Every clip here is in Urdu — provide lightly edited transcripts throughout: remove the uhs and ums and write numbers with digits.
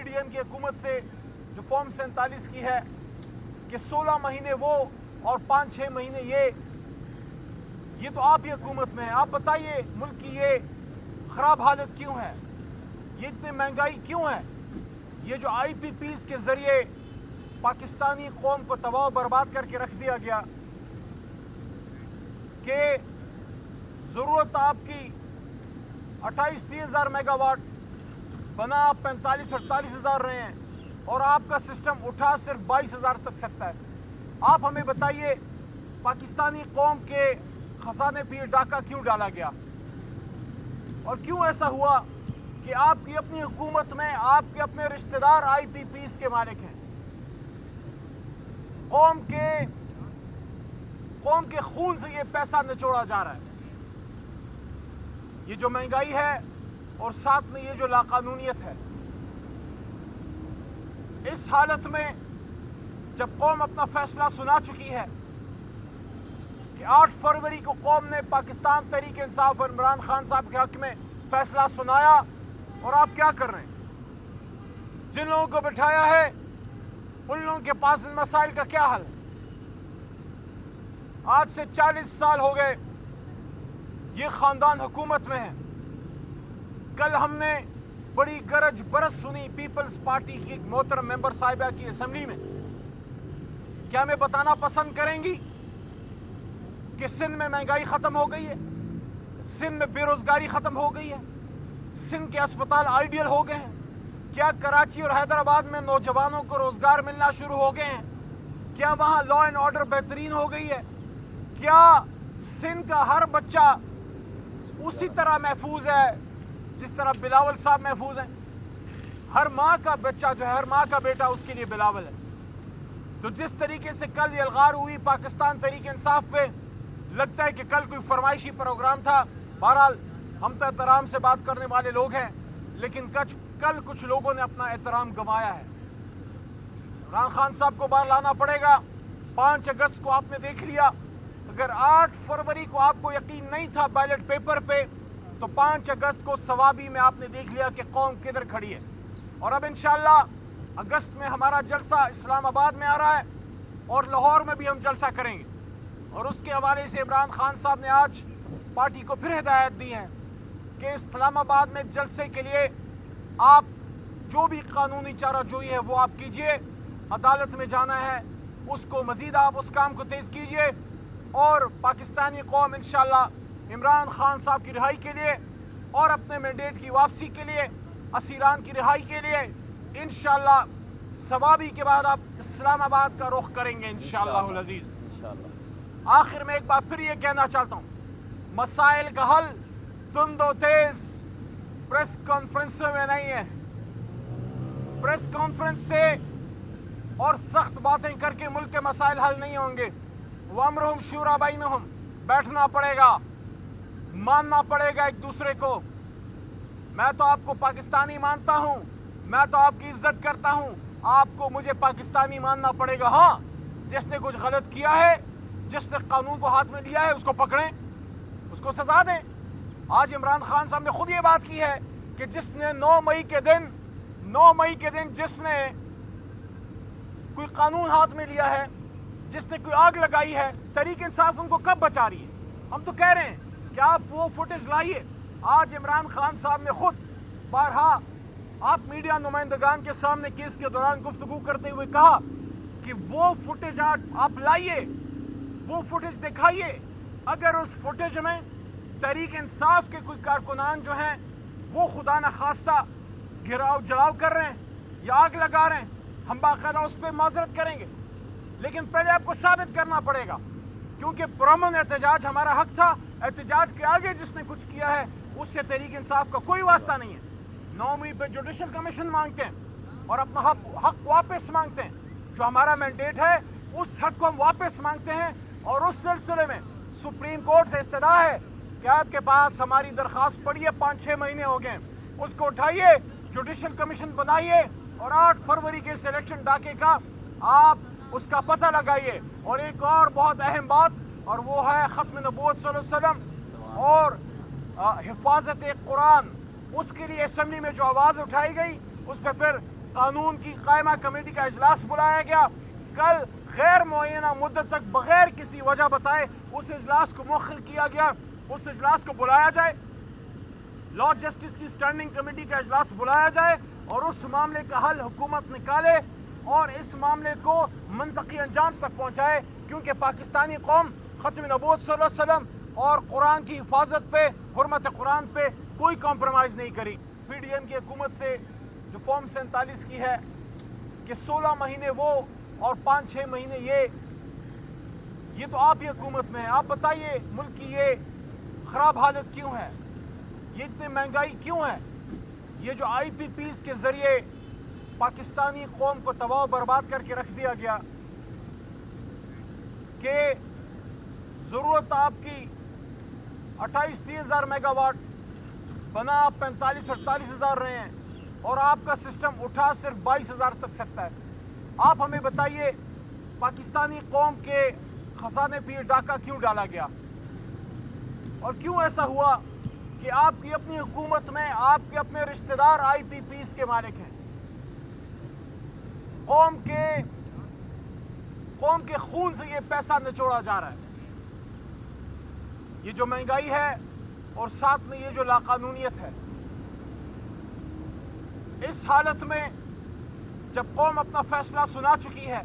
پی ڈی ایم کی حکومت سے جو فارم 47 کی ہے کہ 16 مہینے وہ اور 5-6 مہینے یہ تو آپ ہی حکومت میں ہے. آپ بتائیے ملک کی یہ خراب حالت کیوں ہے؟ یہ اتنی مہنگائی کیوں ہے؟ یہ جو آئی پی پیز کے ذریعے پاکستانی قوم کو تباہ و برباد کر کے رکھ دیا گیا کہ ضرورت آپ کی 28-30 ہزار میگا واٹ بنا آپ 45-48 ہزار رہے ہیں اور آپ کا سسٹم اٹھا صرف 22 ہزار تک سکتا ہے. آپ ہمیں بتائیے پاکستانی قوم کے خزانے پہ ڈاکہ کیوں ڈالا گیا اور کیوں ایسا ہوا کہ آپ کی اپنی حکومت میں آپ کے اپنے رشتہ دار آئی پی پیز کے مالک ہیں. قوم کے خون سے یہ پیسہ نچوڑا جا رہا ہے. یہ جو مہنگائی ہے اور ساتھ میں یہ جو لاقانونیت ہے، اس حالت میں جب قوم اپنا فیصلہ سنا چکی ہے کہ 8 فروری کو قوم نے پاکستان تحریک انصاف اور عمران خان صاحب کے حق میں فیصلہ سنایا، اور آپ کیا کر رہے ہیں؟ جن لوگوں کو بٹھایا ہے ان لوگوں کے پاس ان مسائل کا کیا حل ہے؟ آج سے 40 سال ہو گئے یہ خاندان حکومت میں ہے. کل ہم نے بڑی گرج برس سنی پیپلز پارٹی کی ایک محترم ممبر صاحبہ کی اسمبلی میں. کیا ہمیں بتانا پسند کریں گی کہ سندھ میں مہنگائی ختم ہو گئی ہے، سندھ میں بے روزگاری ختم ہو گئی ہے، سندھ کے اسپتال آئیڈیل ہو گئے ہیں؟ کیا کراچی اور حیدرآباد میں نوجوانوں کو روزگار ملنا شروع ہو گئے ہیں؟ کیا وہاں لا اینڈ آرڈر بہترین ہو گئی ہے؟ کیا سندھ کا ہر بچہ اسی طرح محفوظ ہے جس طرح بلاول صاحب محفوظ ہیں؟ ہر ماں کا بچہ جو ہے، ہر ماں کا بیٹا اس کے لیے بلاول ہے. تو جس طریقے سے کل یہ الغار ہوئی پاکستان تحریک انصاف پہ، لگتا ہے کہ کل کوئی فرمائشی پروگرام تھا. بہرحال ہم تو احترام سے بات کرنے والے لوگ ہیں، لیکن کل کچھ لوگوں نے اپنا احترام گنوایا ہے. عمران خان صاحب کو باہر لانا پڑے گا. 5 اگست کو آپ نے دیکھ لیا. اگر 8 فروری کو آپ کو یقین نہیں تھا بیلٹ پیپر پہ، تو 5 اگست کو ثوابی میں آپ نے دیکھ لیا کہ قوم کدھر کھڑی ہے. اور اب انشاءاللہ اگست میں ہمارا جلسہ اسلام آباد میں آ رہا ہے اور لاہور میں بھی ہم جلسہ کریں گے. اور اس کے حوالے سے عمران خان صاحب نے آج پارٹی کو پھر ہدایت دی ہے کہ اسلام آباد میں جلسے کے لیے آپ جو بھی قانونی چارہ جوئی ہے وہ آپ کیجئے. عدالت میں جانا ہے اس کو مزید آپ اس کام کو تیز کیجئے، اور پاکستانی قوم انشاءاللہ عمران خان صاحب کی رہائی کے لیے اور اپنے مینڈیٹ کی واپسی کے لیے، اسیران کی رہائی کے لیے انشاءاللہ ثوابی کے بعد آپ اسلام آباد کا رخ کریں گے انشاءاللہ العزیز. آخر میں ایک بات پھر یہ کہنا چاہتا ہوں، مسائل کا حل تند و تیز پریس کانفرنسوں میں نہیں ہے. پریس کانفرنس سے اور سخت باتیں کر کے ملک کے مسائل حل نہیں ہوں گے. وَأَمْرُهُمْ شُورَىٰ بَيْنَهُمْ، بیٹھنا پڑے گا، ماننا پڑے گا ایک دوسرے کو. میں تو آپ کو پاکستانی مانتا ہوں، میں تو آپ کی عزت کرتا ہوں، آپ کو مجھے پاکستانی ماننا پڑے گا. ہاں، جس نے کچھ غلط کیا ہے، جس نے قانون کو ہاتھ میں لیا ہے، اس کو پکڑیں، اس کو سزا دیں. آج عمران خان صاحب نے خود یہ بات کی ہے کہ جس نے 9 مئی کے دن جس نے کوئی قانون ہاتھ میں لیا ہے، جس نے کوئی آگ لگائی ہے، تحریک انصاف ان کو کب بچا رہی ہے؟ ہم تو کہہ رہے ہیں کہ آپ وہ فوٹیج لائیے. آج عمران خان صاحب نے خود بارہا آپ میڈیا نمائندگان کے سامنے کیس کے دوران گفتگو کرتے ہوئے کہا کہ وہ فوٹیج آپ لائیے، وہ فوٹیج دکھائیے. اگر اس فوٹیج میں تحریک انصاف کے کوئی کارکنان جو ہیں وہ خدا نخواستہ گھراؤ جلاؤ کر رہے ہیں یا آگ لگا رہے ہیں، ہم باقاعدہ اس پہ معذرت کریں گے. لیکن پہلے آپ کو ثابت کرنا پڑے گا، کیونکہ پرامن احتجاج ہمارا حق تھا. احتجاج کے آگے جس نے کچھ کیا ہے اس سے تحریک انصاف کا کوئی واسطہ نہیں ہے. 9 مئی پہ جوڈیشل کمیشن مانگتے ہیں اور اپنا حق واپس مانگتے ہیں. جو ہمارا مینڈیٹ ہے اس حق کو ہم واپس مانگتے ہیں، اور اس سلسلے میں سپریم کورٹ سے استدعا ہے کہ آپ کے پاس ہماری درخواست پڑی ہے، 5-6 مہینے ہو گئے، اس کو اٹھائیے، جوڈیشل کمیشن بنائیے، اور 8 فروری کے سلیکشن ڈاکے کا آپ اس کا پتہ لگائیے. اور ایک اور بہت اہم بات، اور وہ ہے ختم نبوت صلی اللہ علیہ وسلم اور حفاظت قرآن. اس کے لیے اسمبلی میں جو آواز اٹھائی گئی اس پہ پھر قانون کی قائمہ کمیٹی کا اجلاس بلایا گیا. کل غیر معینہ مدت تک بغیر کسی وجہ بتائے اس اجلاس کو مؤخر کیا گیا. اس اجلاس کو بلایا جائے, لا جسٹس کی اسٹینڈنگ کمیٹی کا اجلاس بلایا جائے اور اس معاملے کا حل حکومت نکالے اور اس معاملے کو منطقی انجام تک پہنچائے, کیونکہ پاکستانی قوم ختم نبوت صلی اللہ علیہ وسلم اور قرآن کی حفاظت پہ, حرمت قرآن پہ کوئی کمپرومائز نہیں کری. پی ڈی ایم کی حکومت سے جو فارم 47 کی ہے کہ 16 مہینے وہ اور 5-6 مہینے یہ تو آپ ہی حکومت میں ہیں. آپ بتائیے ملک کی یہ خراب حالت کیوں ہے, یہ اتنی مہنگائی کیوں ہے؟ یہ جو آئی پی پیز کے ذریعے پاکستانی قوم کو تباہ و برباد کر کے رکھ دیا گیا کہ ضرورت آپ کی 28-30 ہزار میگا واٹ, بنا آپ 45-48 ہزار رہے ہیں اور آپ کا سسٹم اٹھا صرف 22 ہزار تک سکتا ہے. آپ ہمیں بتائیے پاکستانی قوم کے خزانے پہ یہ ڈاکہ کیوں ڈالا گیا اور کیوں ایسا ہوا کہ آپ کی اپنی حکومت میں آپ کے اپنے رشتہ دار آئی پی پیز کے مالک ہیں. قوم کے خون سے یہ پیسہ نچوڑا جا رہا ہے. یہ جو مہنگائی ہے اور ساتھ میں یہ جو لاقانونیت ہے, اس حالت میں جب قوم اپنا فیصلہ سنا چکی ہے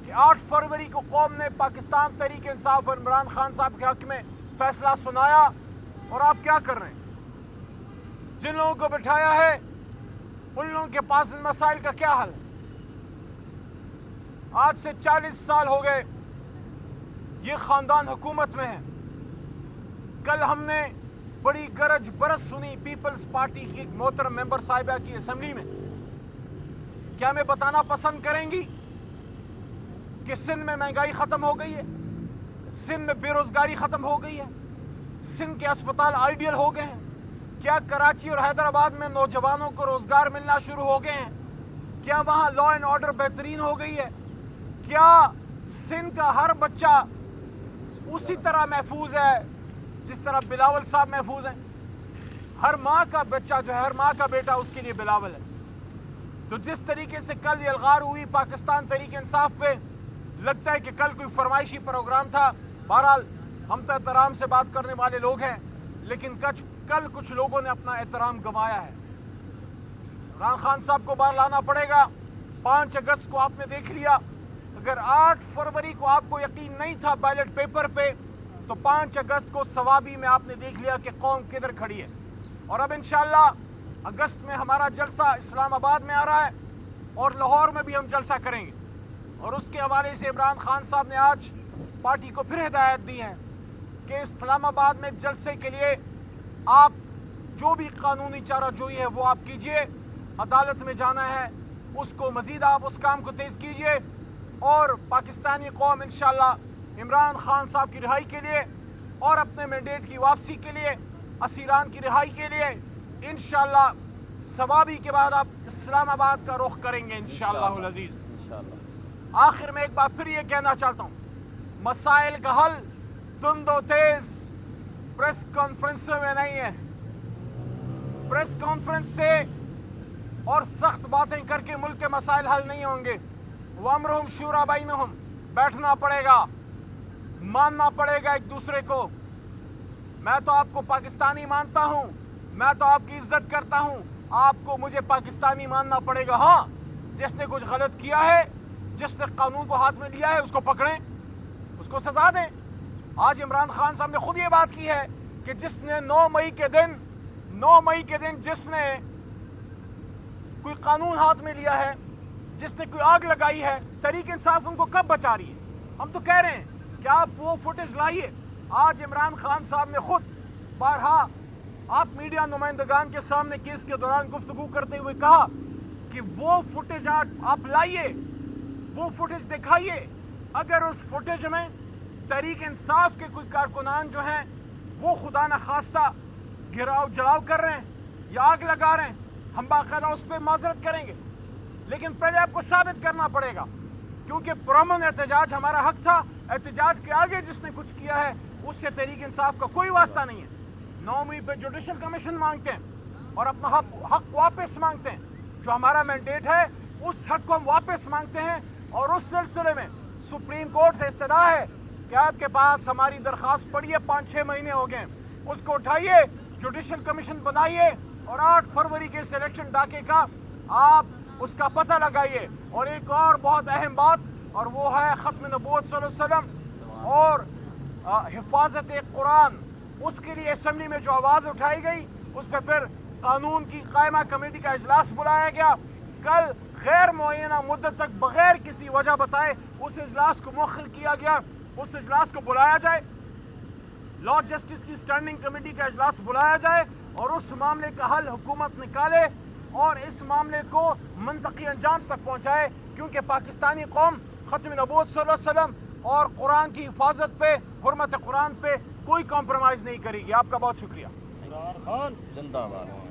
کہ 8 فروری کو قوم نے پاکستان تحریک انصاف اور عمران خان صاحب کے حق میں فیصلہ سنایا, اور آپ کیا کر رہے ہیں؟ جن لوگوں کو بٹھایا ہے ان لوگوں کے پاس ان مسائل کا کیا حل؟ آج سے 40 سال ہو گئے یہ خاندان حکومت میں ہے. کل ہم نے بڑی گرج برس سنی پیپلز پارٹی کی ایک محترم ممبر صاحبہ کی اسمبلی میں. کیا ہمیں بتانا پسند کریں گی کہ سندھ میں مہنگائی ختم ہو گئی ہے, سندھ میں بے روزگاری ختم ہو گئی ہے, سندھ کے اسپتال آئیڈیل ہو گئے ہیں؟ کیا کراچی اور حیدرآباد میں نوجوانوں کو روزگار ملنا شروع ہو گئے ہیں؟ کیا وہاں لا اینڈ آرڈر بہترین ہو گئی ہے؟ کیا سندھ کا ہر بچہ اسی طرح محفوظ ہے جس طرح بلاول صاحب محفوظ ہیں؟ ہر ماں کا بچہ جو ہے, ہر ماں کا بیٹا اس کے لیے بلاول ہے. تو جس طریقے سے کل یہ الغار ہوئی پاکستان تحریک انصاف پہ, لگتا ہے کہ کل کوئی فرمائشی پروگرام تھا. بہرحال ہم تو احترام سے بات کرنے والے لوگ ہیں, لیکن کل کچھ لوگوں نے اپنا احترام گنوایا ہے. عمران خان صاحب کو باہر لانا پڑے گا. 5 اگست کو آپ نے دیکھ لیا. اگر 8 فروری کو آپ کو یقین نہیں تھا بیلٹ پیپر پہ, تو 5 اگست کو ثوابی میں آپ نے دیکھ لیا کہ قوم کدھر کھڑی ہے. اور اب انشاءاللہ اگست میں ہمارا جلسہ اسلام آباد میں آ رہا ہے اور لاہور میں بھی ہم جلسہ کریں گے. اور اس کے حوالے سے عمران خان صاحب نے آج پارٹی کو پھر ہدایت دی ہے کہ اسلام آباد میں جلسے کے لیے آپ جو بھی قانونی چارہ جوئی ہے وہ آپ کیجئے. عدالت میں جانا ہے اس کو مزید آپ اس کام کو تیز کیجئے, اور پاکستانی قوم انشاءاللہ عمران خان صاحب کی رہائی کے لیے اور اپنے مینڈیٹ کی واپسی کے لیے, اسیران کی رہائی کے لیے انشاءاللہ ثوابی کے بعد آپ اسلام آباد کا رخ کریں گے انشاءاللہ العزیز. آخر میں ایک بار پھر یہ کہنا چاہتا ہوں, مسائل کا حل تند و تیز پریس کانفرنس میں نہیں ہے. پریس کانفرنس سے اور سخت باتیں کر کے ملک کے مسائل حل نہیں ہوں گے. وَأَمْرُهُمْ شُورَىٰ بَيْنَهُمْ, بیٹھنا پڑے گا, ماننا پڑے گا ایک دوسرے کو. میں تو آپ کو پاکستانی مانتا ہوں, میں تو آپ کی عزت کرتا ہوں, آپ کو مجھے پاکستانی ماننا پڑے گا. ہاں, جس نے کچھ غلط کیا ہے, جس نے قانون کو ہاتھ میں لیا ہے, اس کو پکڑیں, اس کو سزا دیں. آج عمران خان صاحب نے خود یہ بات کی ہے کہ جس نے 9 مئی کے دن جس نے کوئی قانون ہاتھ میں لیا ہے, جس نے کوئی آگ لگائی ہے, تحریک انصاف ان کو کب بچا رہی ہے؟ ہم تو کہہ رہے ہیں کہ آپ وہ فوٹیج لائیے. آج عمران خان صاحب نے خود بارہا آپ میڈیا نمائندگان کے سامنے کیس کے دوران گفتگو کرتے ہوئے کہا کہ وہ فوٹیج آپ لائیے, وہ فوٹیج دکھائیے. اگر اس فوٹیج میں تحریک انصاف کے کوئی کارکنان جو ہیں وہ خدا نخواستہ گراؤ جلاؤ کر رہے ہیں یا آگ لگا رہے ہیں, ہم باقاعدہ اس پہ معذرت کریں گے. لیکن پہلے آپ کو ثابت کرنا پڑے گا, کیونکہ پرامن احتجاج ہمارا حق تھا. احتجاج کے آگے جس نے کچھ کیا ہے اس سے تحریک انصاف کا کوئی واسطہ نہیں ہے. 9 مئی پہ جوڈیشل کمیشن مانگتے ہیں اور اپنا حق واپس مانگتے ہیں. جو ہمارا مینڈیٹ ہے اس حق کو ہم واپس مانگتے ہیں، اور اس سلسلے میں سپریم کورٹ سے استدعا ہے کہ آپ کے پاس ہماری درخواست پڑی ہے، 5-6 مہینے ہو گئے، اس کو اٹھائیے، جوڈیشل کمیشن بنائیے، اور 8 فروری کے سلیکشن ڈاکے کا آپ اس کا پتہ لگائیے۔ اور ایک اور بہت اہم بات، اور وہ ہے ختم نبوت صلی اللہ علیہ وسلم اور حفاظت قرآن، اس کے لیے اسمبلی میں جو آواز اٹھائی گئی، اس پہ پھر قانون کی قائمہ کمیٹی کا اجلاس بلایا گیا۔ کل غیر معینہ مدت تک بغیر کسی وجہ بتائے اس اجلاس کو مؤخر کیا گیا، اس اجلاس کو بلایا جائے، لا جسٹس کی اسٹینڈنگ کمیٹی کا اجلاس بلایا جائے، اور اس معاملے کا حل حکومت نکالے اور اس معاملے کو منطقی انجام تک پہنچائے، کیونکہ پاکستانی قوم ختم نبوت صلی اللہ علیہ وسلم اور قرآن کی حفاظت پہ، حرمت قرآن پہ کوئی کمپرومائز نہیں کرے گی۔ آپ کا بہت شکریہ۔ عمران خان زندہ باد۔